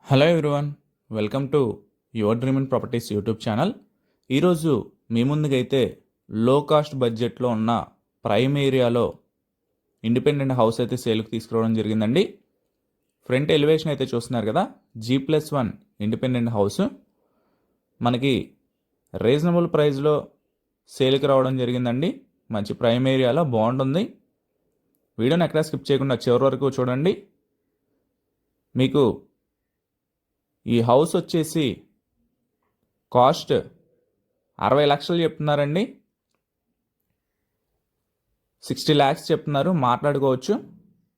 Hello everyone, welcome to your dream and properties YouTube channel. ఈరోజు మీ ముందుకైతే లో cost బడ్జెట్లో ఉన్న ప్రైమ్ ఏరియాలో ఇండిపెండెంట్ హౌస్ అయితే సేల్కి తీసుకురావడం జరిగిందండి. ఫ్రంట్ ఎలివేషన్ అయితే చూస్తున్నారు కదా, G+1 ఇండిపెండెంట్ హౌస్ మనకి రీజనబుల్ ప్రైస్లో సేల్కి రావడం జరిగిందండి. మంచి ప్రైమ్ ఏరియాలో బాగుంటుంది. వీడియోని ఎక్కడా స్కిప్ చేయకుండా చివరి వరకు చూడండి. మీకు ఈ హౌస్ వచ్చేసి కాస్ట్ 60 లక్షలు చెప్తున్నారండి. 60 lakhs చెప్తున్నారు, మాట్లాడుకోవచ్చు.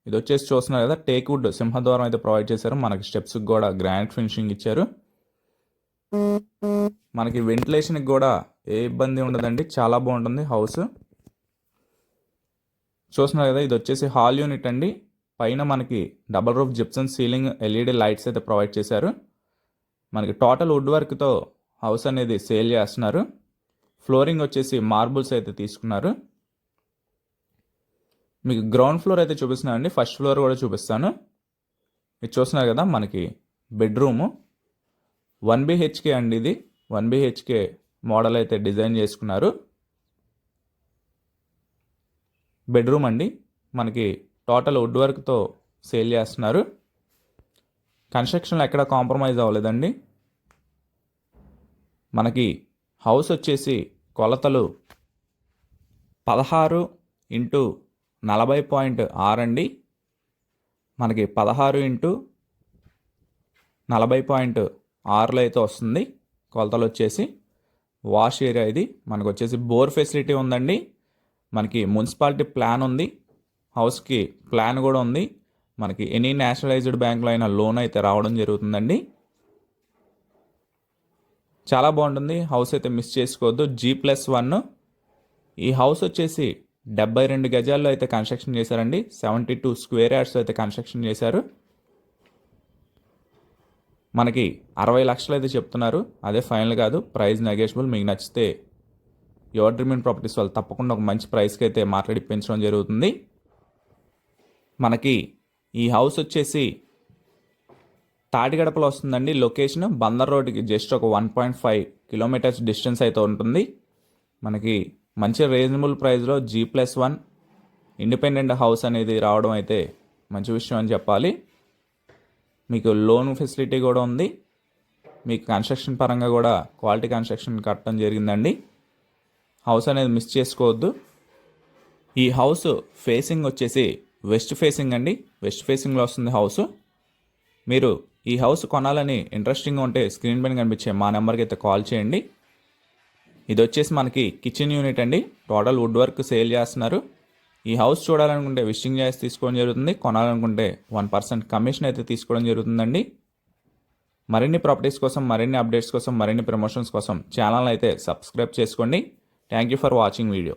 ఇది వచ్చేసి చూస్తున్నారు కదా, టేక్ వుడ్ సింహద్వారం అయితే ప్రొవైడ్ చేశారు. మనకి స్టెప్స్కి కూడా గ్రానైట్ ఫినిషింగ్ ఇచ్చారు. మనకి వెంటిలేషన్కి కూడా ఏ ఇబ్బంది ఉండదండి, చాలా బాగుంటుంది హౌస్. చూస్తున్నారు కదా, ఇది వచ్చేసి హాల్ యూనిట్ అండి. పైన మనకి double roof Gibson ceiling LED lights అయితే ప్రొవైడ్ చేశారు. మనకి టోటల్ వుడ్ వర్క్తో హౌస్ అనేది సేల్ చేస్తున్నారు. ఫ్లోరింగ్ వచ్చేసి మార్బుల్స్ అయితే తీసుకున్నారు. మీకు గ్రౌండ్ ఫ్లోర్ అయితే చూపిస్తున్నాను అండి, ఫస్ట్ ఫ్లోర్ కూడా చూపిస్తాను. ఇది చూస్తున్నారు కదా, మనకి బెడ్రూము 1 BHK అండి. ఇది 1 BHK మోడల్ అయితే డిజైన్ చేసుకున్నారు. బెడ్రూమ్ అండి, మనకి టోటల్ వుడ్ వర్క్తో సేల్ చేస్తున్నారు. కన్స్ట్రక్షన్లో ఎక్కడ కాంప్రమైజ్ అవ్వలేదండి. మనకి హౌస్ వచ్చేసి కొలతలు 16x40.6 అండి. మనకి 16x40.6లో అయితే వస్తుంది కొలతలు వచ్చేసి. వాష్ ఏరియా ఇది. మనకు వచ్చేసి బోర్ ఫెసిలిటీ ఉందండి. మనకి మున్సిపాలిటీ ప్లాన్ ఉంది, హౌస్కి ప్లాన్ కూడా ఉంది. మనకి ఎనీ నేషనలైజ్డ్ బ్యాంక్లో అయినా లోన్ అయితే రావడం జరుగుతుందండి. చాలా బాగుంటుంది హౌస్, అయితే మిస్ చేసుకోవద్దు. G+1 ఈ హౌస్ వచ్చేసి 72 గజాల్లో అయితే కన్స్ట్రక్షన్ చేశారండి. 72 స్క్వేర్ యార్డ్స్ అయితే కన్స్ట్రక్షన్ చేశారు. మనకి 60 లక్షలు అయితే చెప్తున్నారు, అదే ఫైనల్ కాదు, ప్రైస్ నెగోషియబుల్. మీకు నచ్చితే యువర్ డ్రీమ్ అండ్ ప్రాపర్టీస్ వాళ్ళు తప్పకుండా ఒక మంచి ప్రైస్కి అయితే మాట్లాడి పెంచడం జరుగుతుంది. మనకి ఈ హౌస్ వచ్చేసి తాటిగడపలో వస్తుందండి. లొకేషన్ బందర్ రోడ్కి జస్ట్ ఒక 1.5 kilometers డిస్టెన్స్ అయితే ఉంటుంది. మనకి మంచి రీజనబుల్ ప్రైస్లో G+1 ఇండిపెండెంట్ హౌస్ అనేది రావడం అయితే మంచి విషయం అని చెప్పాలి. మీకు లోన్ ఫెసిలిటీ కూడా ఉంది. మీకు కన్స్ట్రక్షన్ పరంగా కూడా క్వాలిటీ కన్స్ట్రక్షన్ కట్టడం జరిగిందండి. హౌస్ అనేది మిస్ చేసుకోవద్దు. ఈ హౌస్ ఫేసింగ్ వచ్చేసి వెస్ట్ ఫేసింగ్ అండి. వెస్ట్ ఫేసింగ్లో వస్తుంది హౌస్. మీరు ఈ హౌస్ కొనాలని ఇంట్రెస్టింగ్గా ఉంటే స్క్రీన్ పైన కనిపించే మా నెంబర్కి అయితే కాల్ చేయండి. ఇది వచ్చేసి మనకి కిచెన్ యూనిట్ అండి. టోటల్ వుడ్ వర్క్ సేల్ చేస్తున్నారు. ఈ హౌస్ చూడాలనుకుంటే విజిటింగ్ ఛార్జ్ తీసుకోవడం జరుగుతుంది. కొనాలనుకుంటే 1% కమిషన్ అయితే తీసుకోవడం జరుగుతుందండి. మరిన్ని ప్రాపర్టీస్ కోసం, మరిన్ని అప్డేట్స్ కోసం, మరిన్ని ప్రమోషన్స్ కోసం ఛానల్ అయితే సబ్స్క్రైబ్ చేసుకోండి. Thank you for watching video.